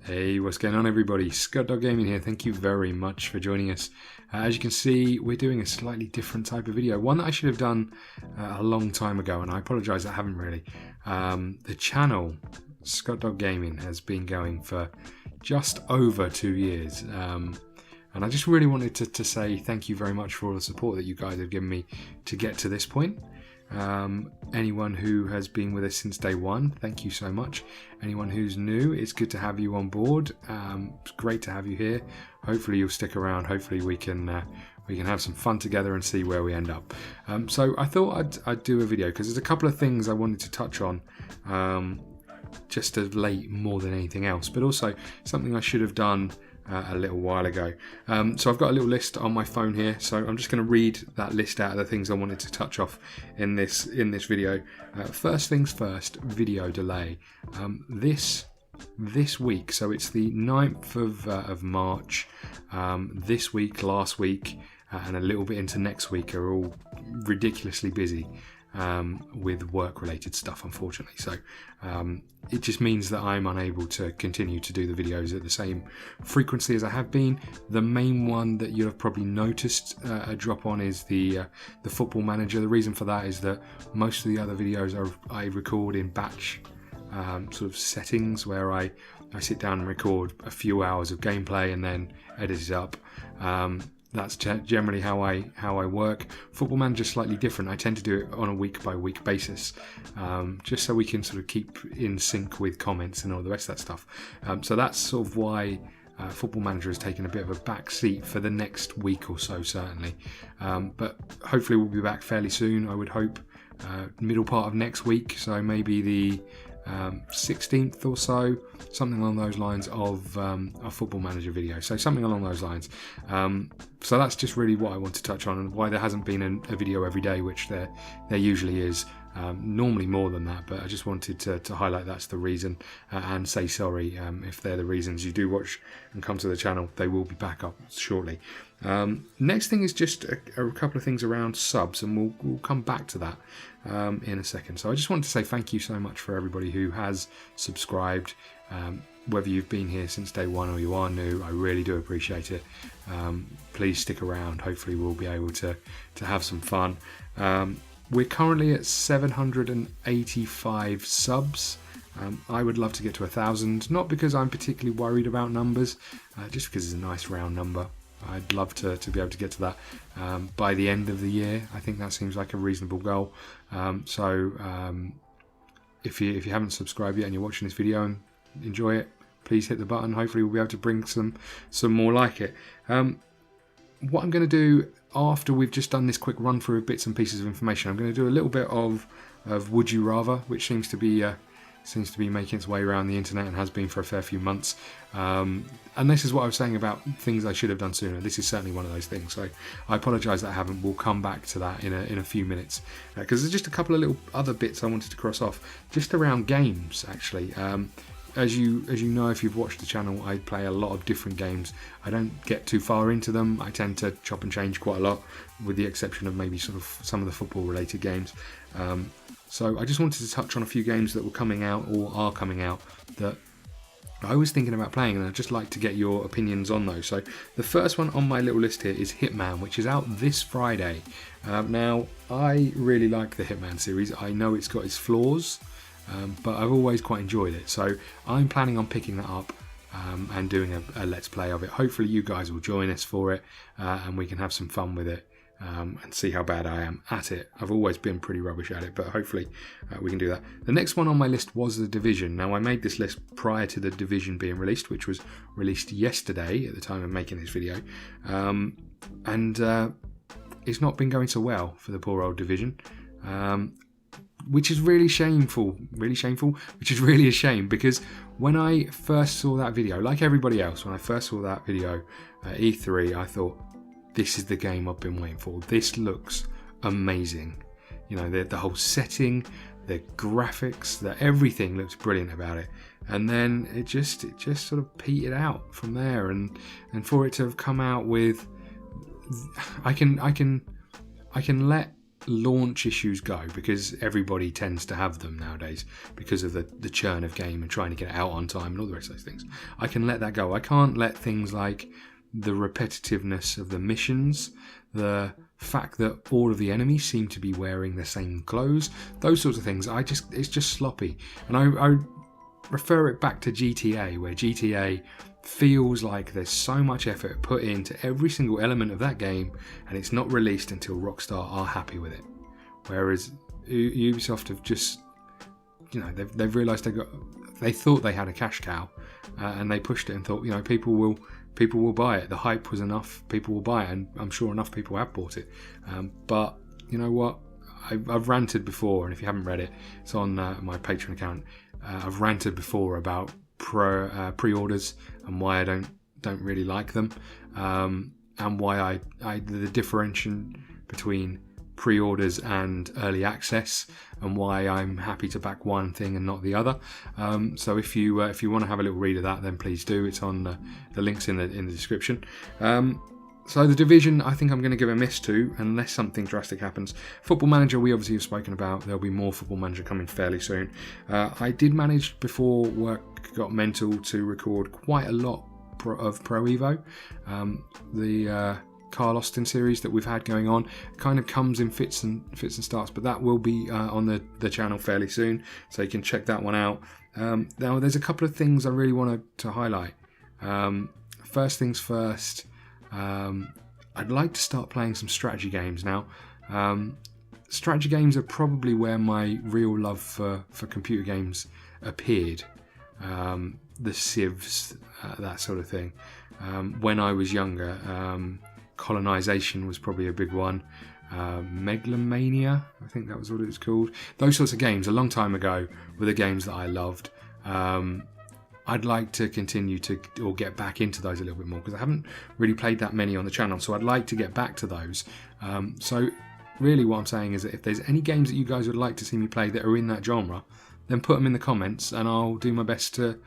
Hey, what's going on everybody? ScottDogGaming here. Thank you very much for joining us. As you can see, we're doing a slightly different type of video. One that I should have done a long time ago, and I apologise I haven't really. The channel, ScottDogGaming, has been going for just over 2 years. And I just really wanted to say thank you very much for all the support that you guys have given me to get to this point. Anyone who has been with us since day one, thank you so much. Anyone who's new, it's good to have you on board. It's great to have you here. Hopefully you'll stick around. Hopefully we can have some fun together and see where we end up. So I thought I'd do a video because there's a couple of things I wanted to touch on just of late more than anything else, but also something I should have done a little while ago. So I've got a little list on my phone here, so I'm just going to read that list out of the things I wanted to touch off in this video. First things first, video delay. This week, so it's the 9th of March, this week, last week, and a little bit into next week are all ridiculously busy with work-related stuff, unfortunately. So it just means that I'm unable to continue to do the videos at the same frequency as I have been. The main one that you'll have probably noticed a drop on is the Football Manager. The reason for that is that most of the other videos I record in batch sort of settings, where I sit down and record a few hours of gameplay and then edit it up. That's generally how I work. Football Manager is slightly different. I tend to do it on a week-by-week basis, just so we can sort of keep in sync with comments and all the rest of that stuff. So that's sort of why Football Manager has taken a bit of a back seat for the next week or so, certainly. But hopefully we'll be back fairly soon, I would hope. Middle part of next week, so maybe the 16th or so, something along those lines of a Football Manager video. So something along those lines. So that's just really what I want to touch on, and why there hasn't been a video every day, which there usually is. Normally more than that, but I just wanted to highlight that's the reason, and say sorry if they're the reasons. You do watch and come to the channel, they will be back up shortly. Next thing is just a couple of things around subs, and we'll come back to that in a second. So I just wanted to say thank you so much for everybody who has subscribed. Whether you've been here since day one or you are new, I really do appreciate it. Please stick around. Hopefully we'll be able to have some fun. We're currently at 785 subs. I would love to get to 1,000, not because I'm particularly worried about numbers, just because it's a nice round number. I'd love to be able to get to that by the end of the year. I think that seems like a reasonable goal. If you haven't subscribed yet and you're watching this video and enjoy it, please hit the button. Hopefully we'll be able to bring some more like it. What I'm going to do after we've just done this quick run through of bits and pieces of information, I'm going to do a little bit of Would You Rather, which seems to be making its way around the internet and has been for a fair few months. And this is what I was saying about things I should have done sooner. This is certainly one of those things. So I apologise that I haven't. We'll come back to that in a few minutes, because there's just a couple of little other bits I wanted to cross off just around games, actually. As you know, if you've watched the channel, I play a lot of different games. I don't get too far into them. I tend to chop and change quite a lot, with the exception of maybe sort of some of the football related games. So I just wanted to touch on a few games that were coming out or are coming out that I was thinking about playing, and I'd just like to get your opinions on those. So the first one on my little list here is Hitman, which is out this Friday. Now, I really like the Hitman series. I know it's got its flaws, but I've always quite enjoyed it. So I'm planning on picking that up and doing a Let's Play of it. Hopefully you guys will join us for it, and we can have some fun with it. And see how bad I am at it. I've always been pretty rubbish at it, but hopefully we can do that. The next one on my list was The Division. Now, I made this list prior to The Division being released, which was released yesterday at the time of making this video. And it's not been going so well for the poor old Division, which is really shameful, which is really a shame, because when I first saw that video, like everybody else, when I first saw that video at E3, I thought, this is the game I've been waiting for. This looks amazing. You know, the whole setting, the graphics, everything looks brilliant about it. And then it just sort of petered out from there. And for it to have come out with, I can let launch issues go, because everybody tends to have them nowadays because of the churn of game and trying to get it out on time and all the rest of those things, I can let that go. I can't let things like the repetitiveness of the missions, the fact that all of the enemies seem to be wearing the same clothes, those sorts of things, it's just sloppy. And I refer it back to GTA, where GTA feels like there's so much effort put into every single element of that game, and it's not released until Rockstar are happy with it. Whereas Ubisoft have just, they've realised they thought they had a cash cow, and they pushed it and thought, people will buy it. The hype was enough, people will buy it, and I'm sure enough people have bought it. But you know what? I've ranted before, and if you haven't read it, it's on my Patreon account. I've ranted before about pre-orders and why I don't really like them, and why the differentiation between pre-orders and early access, and why I'm happy to back one thing and not the other. So if you want to have a little read of that, then please do. It's on the links in the description. So The Division, I think I'm going to give a miss to, unless something drastic happens. Football Manager, we obviously have spoken about. There'll be more Football Manager coming fairly soon. I did manage, before work got mental, to record quite a lot of Pro Evo. The Carl Austin series that we've had going on kind of comes in fits and starts, but that will be on the channel fairly soon, so you can check that one out. Now, there's a couple of things I really wanted to highlight. First things first, I'd like to start playing some strategy games now. Strategy games are probably where my real love for computer games appeared. The Civs, that sort of thing. When I was younger, Colonization was probably a big one. Megalomania, I think that was what it was called. Those sorts of games a long time ago were the games that I loved. I'd like to continue to, or get back into those a little bit more, because I haven't really played that many on the channel, so I'd like to get back to those. So really what I'm saying is that if there's any games that you guys would like to see me play that are in that genre, then put them in the comments and I'll do my best to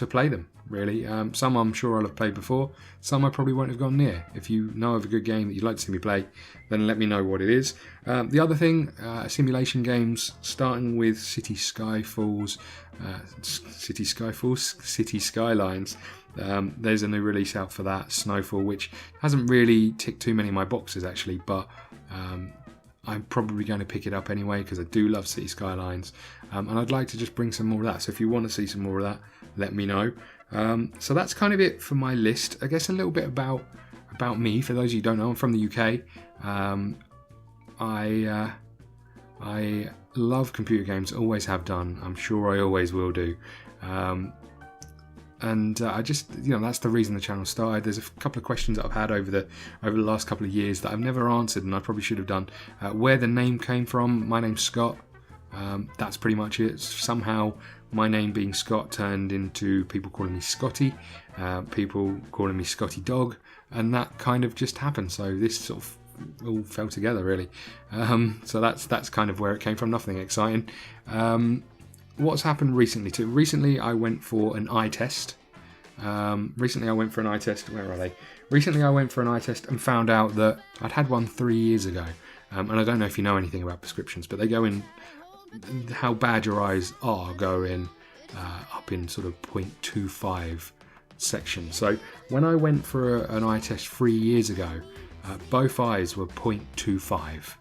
play them, really. Some I'm sure I'll have played before, some I probably won't have gone near. If you know of a good game that you'd like to see me play, then let me know what it is. The other thing, simulation games, starting with City Skylines. There's a new release out for that, Snowfall, which hasn't really ticked too many of my boxes actually, but I'm probably going to pick it up anyway because I do love City Skylines, and I'd like to just bring some more of that. So if you want to see some more of that, let me know. So that's kind of it for my list. I guess a little bit about me. For those of you who don't know, I'm from the UK. I love computer games, always have done. I'm sure I always will do. And I just, that's the reason the channel started. There's a couple of questions that I've had over the last couple of years that I've never answered, and I probably should have done. Where the name came from, my name's Scott. That's pretty much it. Somehow my name being Scott turned into people calling me Scotty, people calling me Scotty Dog, and that kind of just happened. So this sort of all fell together, really. So that's kind of where it came from. Nothing exciting. What's happened recently too? Recently I went for an eye test. Where are they? Recently I went for an eye test and found out that I'd had one 3 years ago. And I don't know if you know anything about prescriptions, but they go in, how bad your eyes are go in up in sort of 0.25 section. So when I went for an eye test 3 years ago, both eyes were 0.25.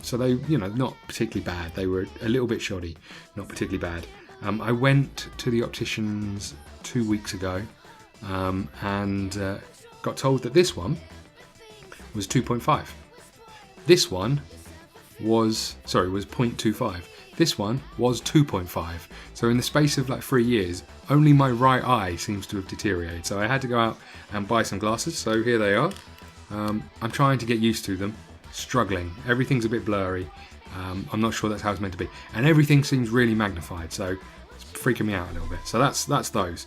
So they, not particularly bad. They were a little bit shoddy, not particularly bad. I went to the opticians 2 weeks ago and got told that this one was 2.5. This one was 0.25. This one was 2.5. So in the space of like 3 years, only my right eye seems to have deteriorated. So I had to go out and buy some glasses. So here they are. I'm trying to get used to them. Struggling. Everything's a bit blurry. I'm not sure that's how it's meant to be, and everything seems really magnified, so it's freaking me out a little bit. So that's those.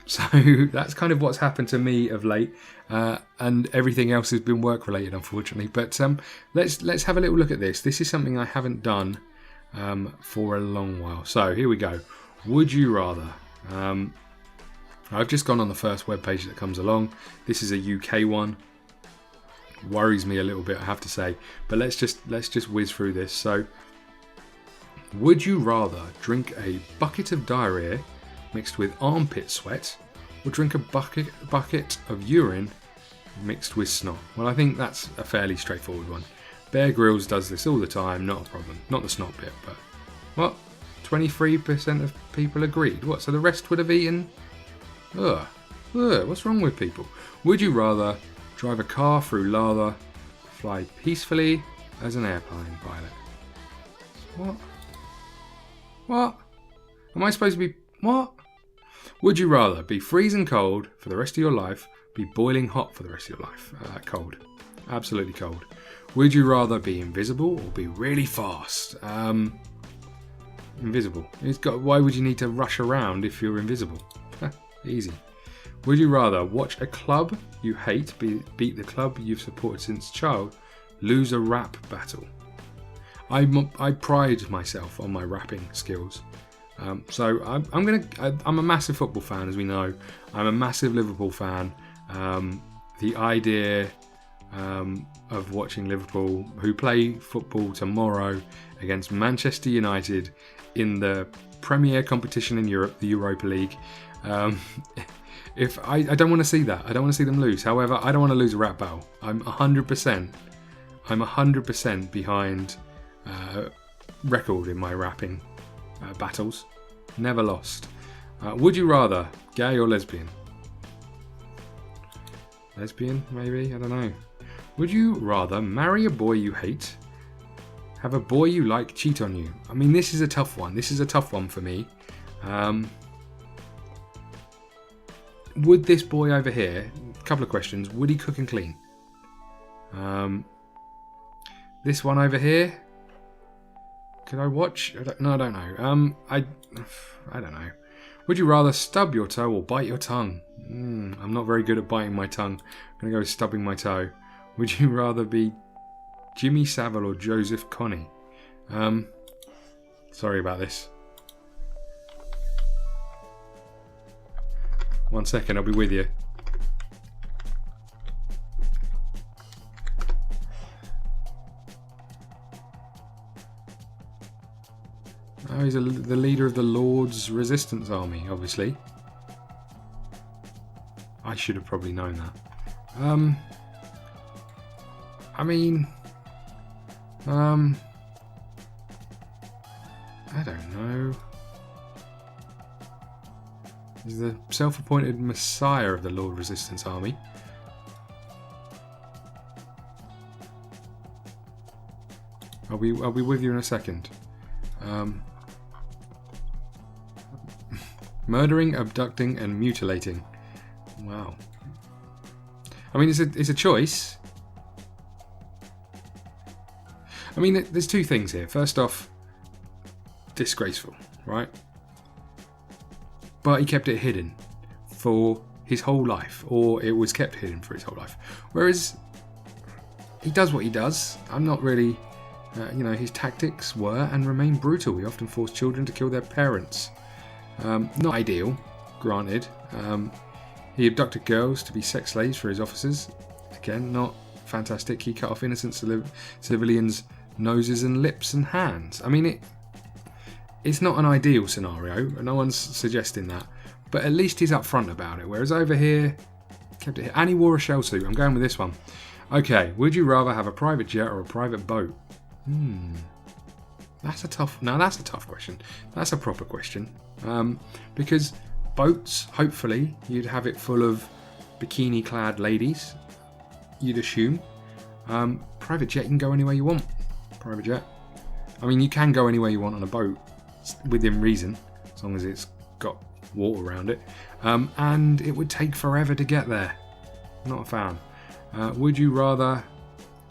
So that's kind of what's happened to me of late, and everything else has been work related, unfortunately. But let's have a little look at this. This is something I haven't done for a long while. So here we go. Would you rather? I've just gone on the first web page that comes along. This is a UK one. worries me a little bit, I have to say. But let's just whiz through this. So, would you rather drink a bucket of diarrhea mixed with armpit sweat, or drink a bucket of urine mixed with snot? Well, I think that's a fairly straightforward one. Bear Grylls does this all the time, not a problem. Not the snot bit, but what? 23% of people agreed. What? So the rest would have eaten? Ugh. What's wrong with people? Would you rather drive a car through lava, fly peacefully as an airplane pilot? What? What? Am I supposed to be... What? Would you rather be freezing cold for the rest of your life, be boiling hot for the rest of your life? Cold. Absolutely cold. Would you rather be invisible or be really fast? Invisible. Why would you need to rush around if you're invisible? Easy. Would you rather watch a club you hate beat the club you've supported since child, lose a rap battle? I pride myself on my rapping skills. So I'm a massive football fan, as we know. I'm a massive Liverpool fan. The idea of watching Liverpool, who play football tomorrow against Manchester United in the premier competition in Europe, the Europa League. If I don't want to see that. I don't want to see them lose. However, I don't want to lose a rap battle. I'm 100% behind record in my rapping battles. Never lost. Would you rather gay or lesbian? Lesbian, maybe? I don't know. Would you rather marry a boy you hate, have a boy you like cheat on you? I mean, this is a tough one. This is a tough one for me. Would this boy over here, a couple of questions, would he cook and clean? This one over here, could I watch? No, I don't know. I don't know. Would you rather stub your toe or bite your tongue? I'm not very good at biting my tongue. I'm going to go with stubbing my toe. Would you rather be Jimmy Savile or Joseph Kony? Sorry about this. 1 second, I'll be with you. Oh, he's the leader of the Lord's Resistance Army, obviously. I should have probably known that. I mean... I don't know. He's the self-appointed messiah of the Lord Resistance Army. I'll be with you in a second. Murdering, abducting, and mutilating. Wow. I mean, it's a choice. I mean, there's two things here. First off, disgraceful, right? But he kept it hidden for his whole life, or it was kept hidden for his whole life. Whereas he does what he does. I'm not really, his tactics were and remain brutal. He often forced children to kill their parents. Not ideal, granted. He abducted girls to be sex slaves for his officers. Again, not fantastic. He cut off innocent civilians' noses and lips and hands. I mean, it's not an ideal scenario. No one's suggesting that. But at least he's upfront about it. Whereas over here, kept it. And he wore a shell suit. I'm going with this one. Okay, would you rather have a private jet or a private boat? That's a tough question. That's a proper question. Because boats, hopefully, you'd have it full of bikini-clad ladies, you'd assume. Private jet, you can go anywhere you want. Private jet. I mean, you can go anywhere you want on a boat, within reason, as long as it's got water around it. And it would take forever to get there. Not a fan. Would you rather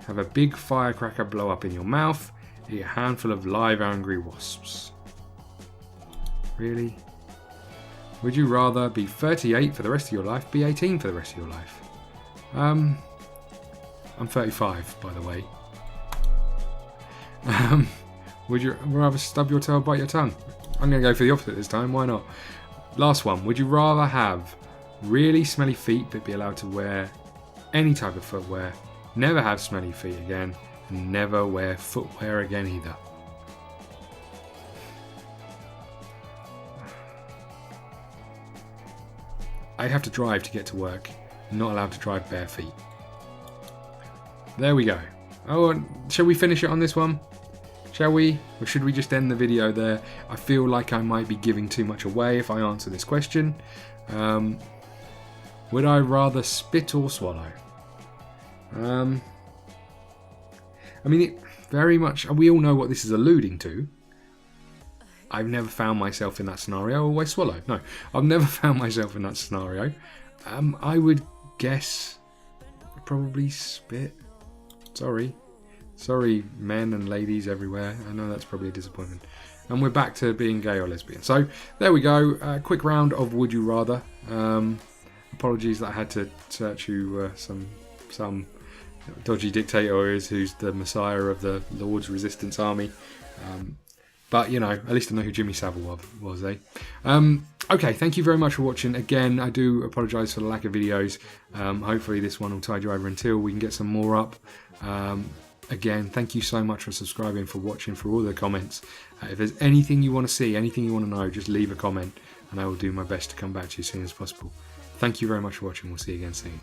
have a big firecracker blow up in your mouth, eat a handful of live angry wasps? Really? Would you rather be 38 for the rest of your life, be 18 for the rest of your life? I'm 35, by the way. Would you rather stub your toe or bite your tongue? I'm going to go for the opposite this time, why not? Last one. Would you rather have really smelly feet but be allowed to wear any type of footwear, never have smelly feet again, and never wear footwear again either. I have to drive to get to work. I'm not allowed to drive bare feet. There we go. Oh, shall we finish it on this one? Shall we? Or should we just end the video there? I feel like I might be giving too much away if I answer this question. Would I rather spit or swallow? I mean, it very much... We all know what this is alluding to. I've never found myself in that scenario. Always swallow. No, I've never found myself in that scenario. I would guess probably spit. Sorry, men and ladies everywhere. I know that's probably a disappointment. And we're back to being gay or lesbian. So there we go. Quick round of Would You Rather. Apologies that I had to search who some dodgy dictator is, who's the messiah of the Lord's Resistance Army. But, you know, at least I know who Jimmy Savile was, eh? Okay, thank you very much for watching. Again, I do apologise for the lack of videos. Hopefully this one will tide you over until we can get some more up. Again, thank you so much for subscribing, for watching, for all the comments. If there's anything you want to see, anything you want to know, just leave a comment and I will do my best to come back to you as soon as possible. Thank you very much for watching. We'll see you again soon.